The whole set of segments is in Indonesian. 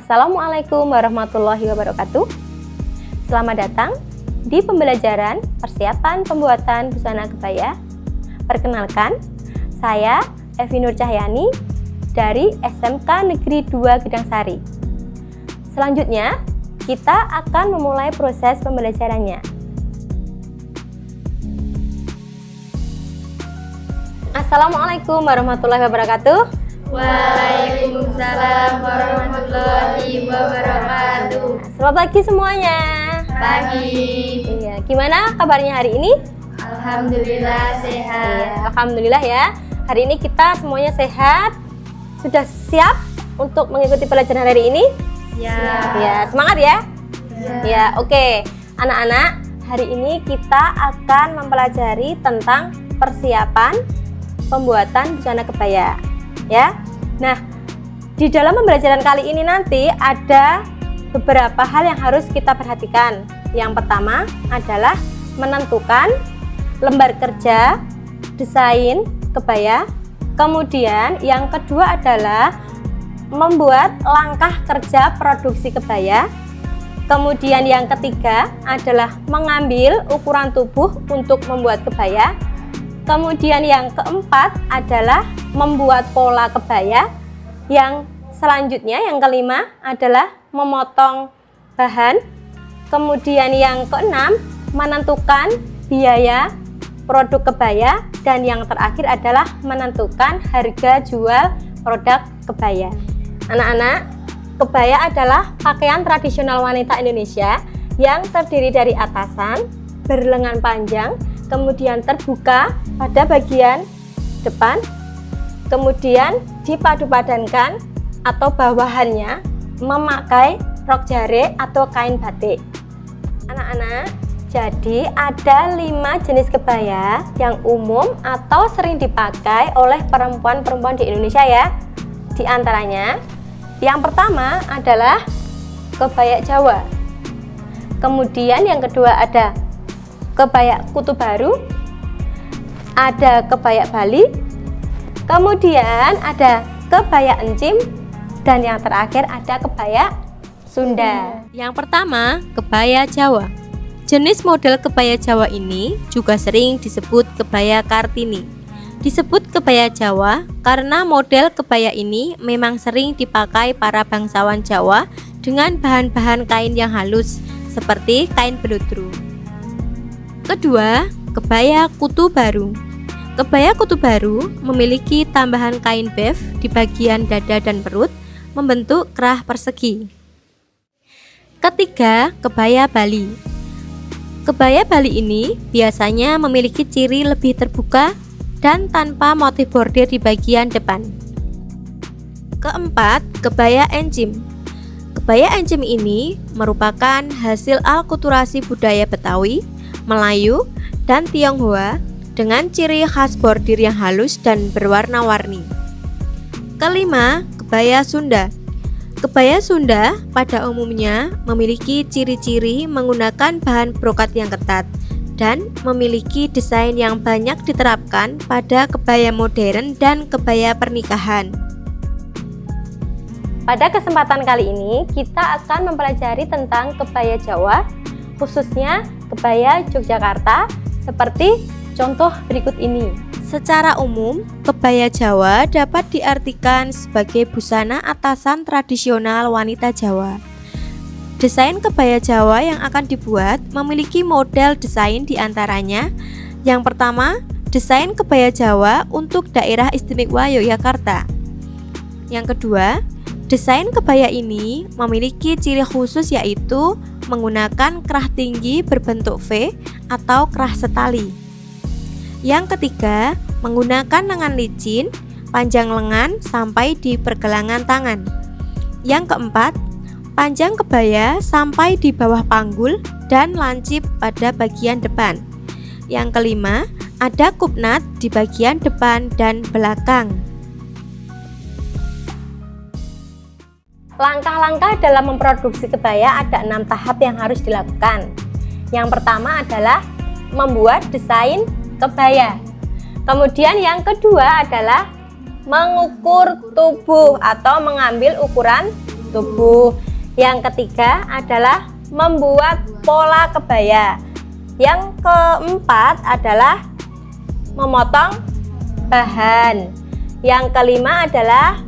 Assalamualaikum warahmatullahi wabarakatuh. Selamat datang di pembelajaran persiapan pembuatan busana kebaya. Perkenalkan, saya Evi Nur Cahyani dari SMK Negeri 2 Gedangsari. Selanjutnya, kita akan memulai proses pembelajarannya. Assalamualaikum warahmatullahi wabarakatuh. Waalaikumsalam warahmatullahi wabarakatuh. Selamat pagi semuanya. Pagi. Iya, gimana kabarnya hari ini? Alhamdulillah sehat. Iya, alhamdulillah ya. Hari ini kita semuanya sehat. Sudah siap untuk mengikuti pelajaran hari ini? Siap. Ya, semangat ya. Siap. Ya, oke. Anak-anak, hari ini kita akan mempelajari tentang persiapan pembuatan busana kebaya. Ya. Nah, di dalam pembelajaran kali ini nanti ada beberapa hal yang harus kita perhatikan. Yang pertama adalah menentukan lembar kerja desain kebaya. Kemudian yang kedua adalah membuat langkah kerja produksi kebaya. Kemudian yang ketiga adalah mengambil ukuran tubuh untuk membuat kebaya. Kemudian yang keempat adalah membuat pola kebaya. Yang selanjutnya yang kelima adalah memotong bahan. Kemudian yang keenam menentukan biaya produk kebaya. Dan yang terakhir adalah menentukan harga jual produk kebaya. Anak-anak, kebaya adalah pakaian tradisional wanita Indonesia yang terdiri dari atasan berlengan panjang, kemudian terbuka pada bagian depan, kemudian dipadu-padankan atau bawahannya memakai rok jare atau kain batik. Anak-anak, jadi ada 5 jenis kebaya yang umum atau sering dipakai oleh perempuan-perempuan di Indonesia ya. Di antaranya, yang pertama adalah kebaya Jawa. Kemudian yang kedua ada kebaya Kutu Baru, ada kebaya Bali, kemudian ada kebaya Encim, dan yang terakhir ada kebaya Sunda. Yang pertama, kebaya Jawa. Jenis model kebaya Jawa ini juga sering disebut kebaya Kartini. Disebut kebaya Jawa karena model kebaya ini memang sering dipakai para bangsawan Jawa dengan bahan-bahan kain yang halus seperti kain beludru. Kedua, kebaya Kutu Baru. Kebaya Kutu Baru memiliki tambahan kain beef di bagian dada dan perut membentuk kerah persegi. Ketiga, kebaya Bali. Kebaya Bali ini biasanya memiliki ciri lebih terbuka dan tanpa motif bordir di bagian depan. Keempat, kebaya Encim. Kebaya Encim ini merupakan hasil alkulturasi budaya Betawi, Melayu, dan Tionghoa dengan ciri khas bordir yang halus dan berwarna-warni. Kelima, kebaya Sunda. Kebaya Sunda pada umumnya memiliki ciri-ciri menggunakan bahan brokat yang ketat dan memiliki desain yang banyak diterapkan pada kebaya modern dan kebaya pernikahan. Pada kesempatan kali ini, kita akan mempelajari tentang kebaya Jawa, khususnya kebaya Yogyakarta, seperti contoh berikut ini. Secara umum, kebaya Jawa dapat diartikan sebagai busana atasan tradisional wanita Jawa. Desain kebaya Jawa yang akan dibuat memiliki model desain diantaranya. Yang pertama, desain kebaya Jawa untuk daerah istimewa Yogyakarta. Yang kedua, desain kebaya ini memiliki ciri khusus yaitu menggunakan kerah tinggi berbentuk V atau kerah setali. Yang ketiga, menggunakan lengan licin, panjang lengan sampai di pergelangan tangan. Yang keempat, panjang kebaya sampai di bawah panggul dan lancip pada bagian depan. Yang kelima, ada kupnat di bagian depan dan belakang. Langkah-langkah dalam memproduksi kebaya ada 6 tahap yang harus dilakukan. Yang pertama adalah membuat desain kebaya. Kemudian yang kedua adalah mengukur tubuh atau mengambil ukuran tubuh. Yang ketiga adalah membuat pola kebaya. Yang keempat adalah memotong bahan. Yang kelima adalah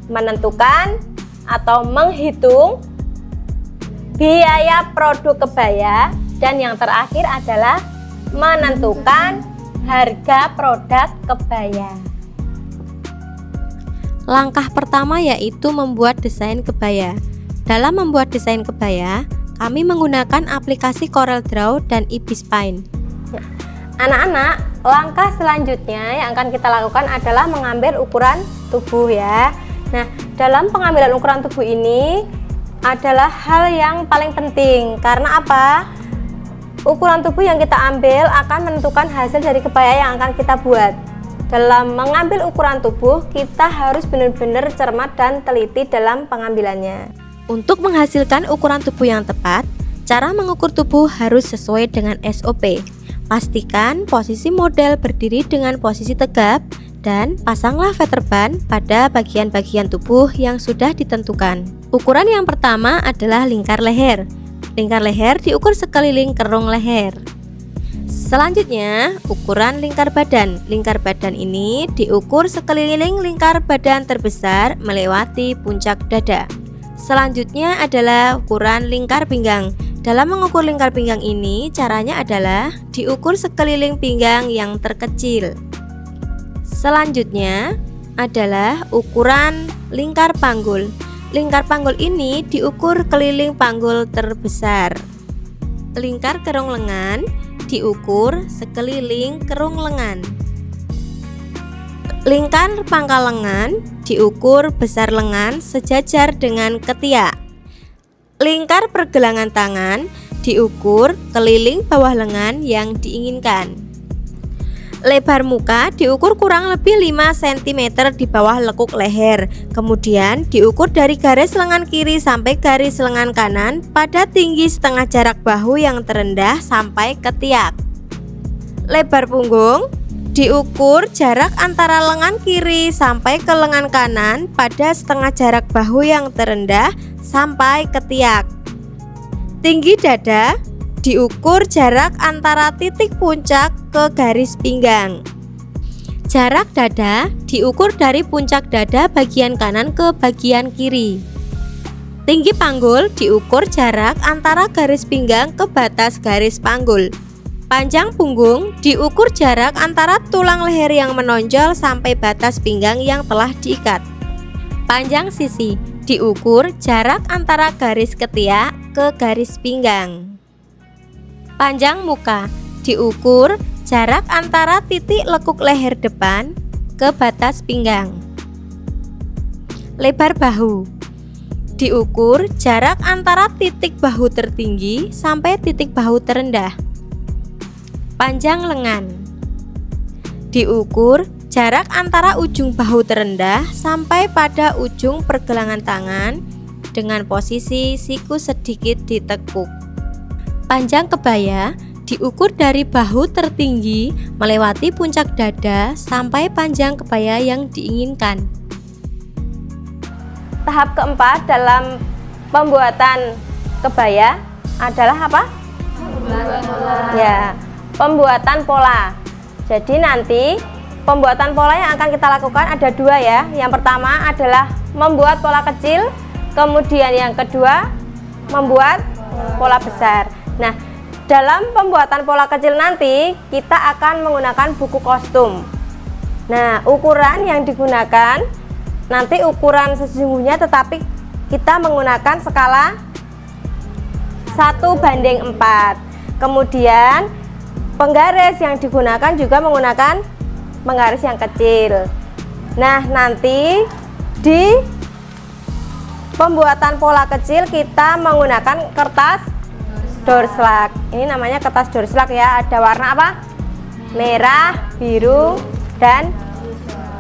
menentukan atau menghitung biaya produk kebaya. Dan yang terakhir adalah menentukan harga produk kebaya. Langkah pertama yaitu membuat desain kebaya. Dalam membuat desain kebaya, kami menggunakan aplikasi CorelDRAW dan Ibis Paint. Anak-anak, langkah selanjutnya yang akan kita lakukan adalah mengambil ukuran tubuh ya. Nah, dalam pengambilan ukuran tubuh ini adalah hal yang paling penting. Karena apa? Ukuran tubuh yang kita ambil akan menentukan hasil dari kebaya yang akan kita buat. Dalam mengambil ukuran tubuh, kita harus benar-benar cermat dan teliti dalam pengambilannya. Untuk menghasilkan ukuran tubuh yang tepat, cara mengukur tubuh harus sesuai dengan SOP. Pastikan posisi model berdiri dengan posisi tegap dan pasanglah veterban pada bagian-bagian tubuh yang sudah ditentukan. Ukuran yang pertama adalah lingkar leher. Lingkar leher diukur sekeliling kerung leher. Selanjutnya, ukuran lingkar badan. Lingkar badan ini diukur sekeliling lingkar badan terbesar melewati puncak dada. Selanjutnya adalah ukuran lingkar pinggang. Dalam mengukur lingkar pinggang ini, caranya adalah diukur sekeliling pinggang yang terkecil. Selanjutnya adalah ukuran lingkar panggul. Lingkar panggul ini diukur keliling panggul terbesar. Lingkar kerung lengan diukur sekeliling kerung lengan. Lingkar pangkal lengan diukur besar lengan sejajar dengan ketiak. Lingkar pergelangan tangan diukur keliling bawah lengan yang diinginkan. Lebar muka diukur kurang lebih 5 cm di bawah lekuk leher. Kemudian diukur dari garis lengan kiri sampai garis lengan kanan pada tinggi setengah jarak bahu yang terendah sampai ketiak. Lebar punggung diukur jarak antara lengan kiri sampai ke lengan kanan pada setengah jarak bahu yang terendah sampai ketiak. Tinggi dada diukur jarak antara titik puncak ke garis pinggang. Jarak dada diukur dari puncak dada bagian kanan ke bagian kiri. Tinggi panggul diukur jarak antara garis pinggang ke batas garis panggul. Panjang punggung diukur jarak antara tulang leher yang menonjol sampai batas pinggang yang telah diikat. Panjang sisi diukur jarak antara garis ketiak ke garis pinggang. Panjang muka diukur jarak antara titik lekuk leher depan ke batas pinggang. Lebar bahu diukur jarak antara titik bahu tertinggi sampai titik bahu terendah. Panjang lengan diukur jarak antara ujung bahu terendah sampai pada ujung pergelangan tangan dengan posisi siku sedikit ditekuk. Panjang kebaya diukur dari bahu tertinggi melewati puncak dada sampai panjang kebaya yang diinginkan. Tahap keempat dalam pembuatan kebaya adalah apa? Ya, pembuatan pola. Jadi nanti pembuatan pola yang akan kita lakukan ada dua ya. Yang pertama adalah membuat pola kecil, kemudian yang kedua membuat pola besar. Nah, dalam pembuatan pola kecil nanti kita akan menggunakan buku kostum. Nah, ukuran yang digunakan nanti ukuran sesungguhnya, tetapi kita menggunakan skala 1:4. Kemudian penggaris yang digunakan juga menggunakan penggaris yang kecil. Nah, nanti di pembuatan pola kecil kita menggunakan kertas doorslag. Ini namanya kertas doorslag ya. Ada warna apa? Merah, biru, dan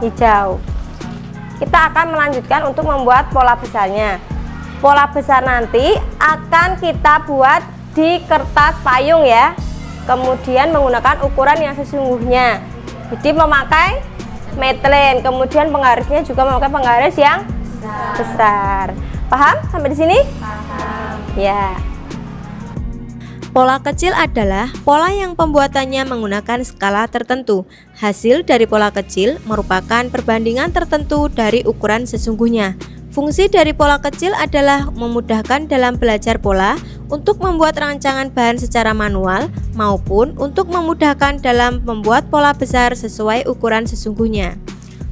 hijau. Kita akan melanjutkan untuk membuat pola besarnya. Pola besar nanti akan kita buat di kertas payung ya. Kemudian menggunakan ukuran yang sesungguhnya. Jadi memakai meterin. Kemudian penggarisnya juga memakai penggaris yang besar. Paham sampai di sini? Paham. Ya. Pola kecil adalah pola yang pembuatannya menggunakan skala tertentu. Hasil dari pola kecil merupakan perbandingan tertentu dari ukuran sesungguhnya. Fungsi dari pola kecil adalah memudahkan dalam belajar pola untuk membuat rancangan bahan secara manual maupun untuk memudahkan dalam membuat pola besar sesuai ukuran sesungguhnya.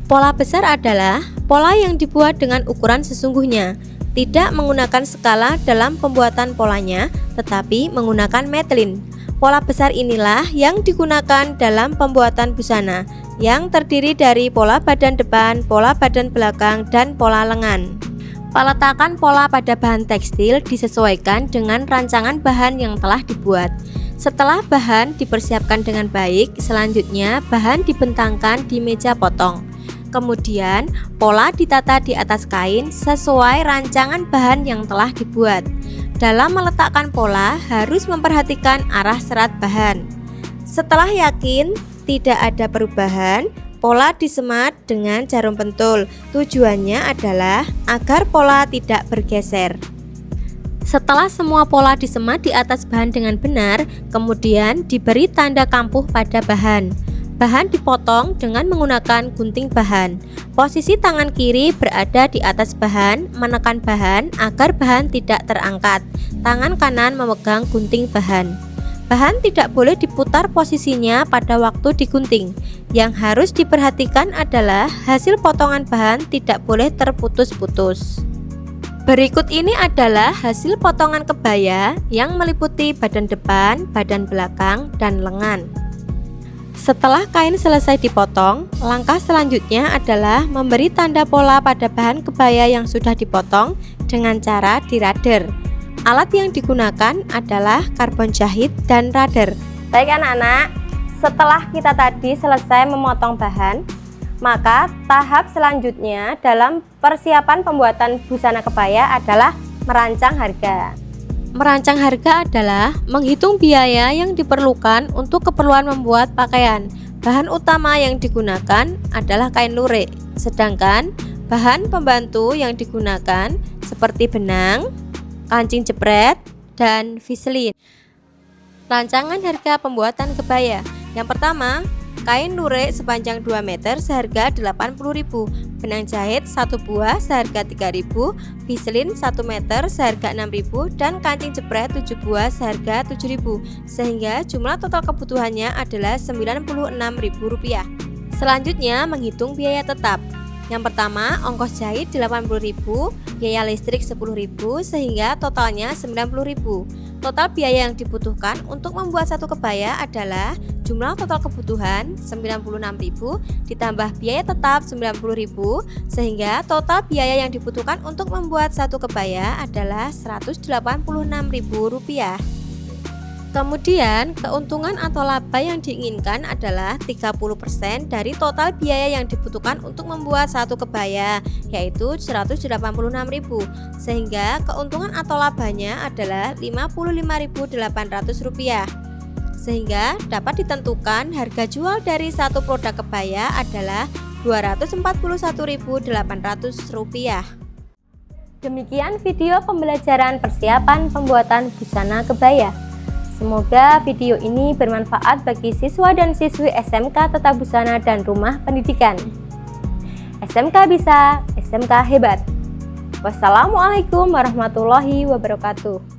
Pola besar adalah pola yang dibuat dengan ukuran sesungguhnya, tidak menggunakan skala dalam pembuatan polanya, tetapi menggunakan metlin. Pola besar inilah yang digunakan dalam pembuatan busana, yang terdiri dari pola badan depan, pola badan belakang, dan pola lengan. Peletakan pola pada bahan tekstil disesuaikan dengan rancangan bahan yang telah dibuat. Setelah bahan dipersiapkan dengan baik, selanjutnya bahan dibentangkan di meja potong. Kemudian, pola ditata di atas kain sesuai rancangan bahan yang telah dibuat. Dalam meletakkan pola, harus memperhatikan arah serat bahan. Setelah yakin tidak ada perubahan, pola disemat dengan jarum pentul. Tujuannya adalah agar pola tidak bergeser. Setelah semua pola disemat di atas bahan dengan benar, kemudian diberi tanda kampuh pada bahan. Bahan dipotong dengan menggunakan gunting bahan. Posisi tangan kiri berada di atas bahan, menekan bahan agar bahan tidak terangkat. Tangan kanan memegang gunting bahan. Bahan tidak boleh diputar posisinya pada waktu digunting. Yang harus diperhatikan adalah hasil potongan bahan tidak boleh terputus-putus. Berikut ini adalah hasil potongan kebaya yang meliputi badan depan, badan belakang, dan lengan. Setelah kain selesai dipotong, langkah selanjutnya adalah memberi tanda pola pada bahan kebaya yang sudah dipotong dengan cara dirader. Alat yang digunakan adalah karbon jahit dan rader. Baik anak-anak, setelah kita tadi selesai memotong bahan, maka tahap selanjutnya dalam persiapan pembuatan busana kebaya adalah merancang harga. Merancang harga adalah menghitung biaya yang diperlukan untuk keperluan membuat pakaian. Bahan utama yang digunakan adalah kain lurik, sedangkan bahan pembantu yang digunakan seperti benang, kancing jepret, dan viselin. Rancangan harga pembuatan kebaya. Yang pertama, kain lurik sepanjang 2 meter seharga 80.000, benang jahit 1 buah seharga 3.000, viselin 1 meter seharga 6.000, dan kancing jepret 7 buah seharga 7.000, sehingga jumlah total kebutuhannya adalah Rp96.000. Selanjutnya, menghitung biaya tetap. Yang pertama, ongkos jahit 80.000, biaya listrik 10.000, sehingga totalnya 90.000. Total biaya yang dibutuhkan untuk membuat satu kebaya adalah jumlah total kebutuhan 96.000 ditambah biaya tetap 90.000, sehingga total biaya yang dibutuhkan untuk membuat satu kebaya adalah Rp186.000. Kemudian, keuntungan atau laba yang diinginkan adalah 30% dari total biaya yang dibutuhkan untuk membuat satu kebaya, yaitu Rp186.000, sehingga keuntungan atau labanya adalah Rp55.800, sehingga dapat ditentukan harga jual dari satu produk kebaya adalah Rp241.800. Demikian video pembelajaran persiapan pembuatan busana kebaya. Semoga video ini bermanfaat bagi siswa dan siswi SMK Tata Busana dan Rumah Pendidikan. SMK bisa, SMK hebat. Wassalamualaikum warahmatullahi wabarakatuh.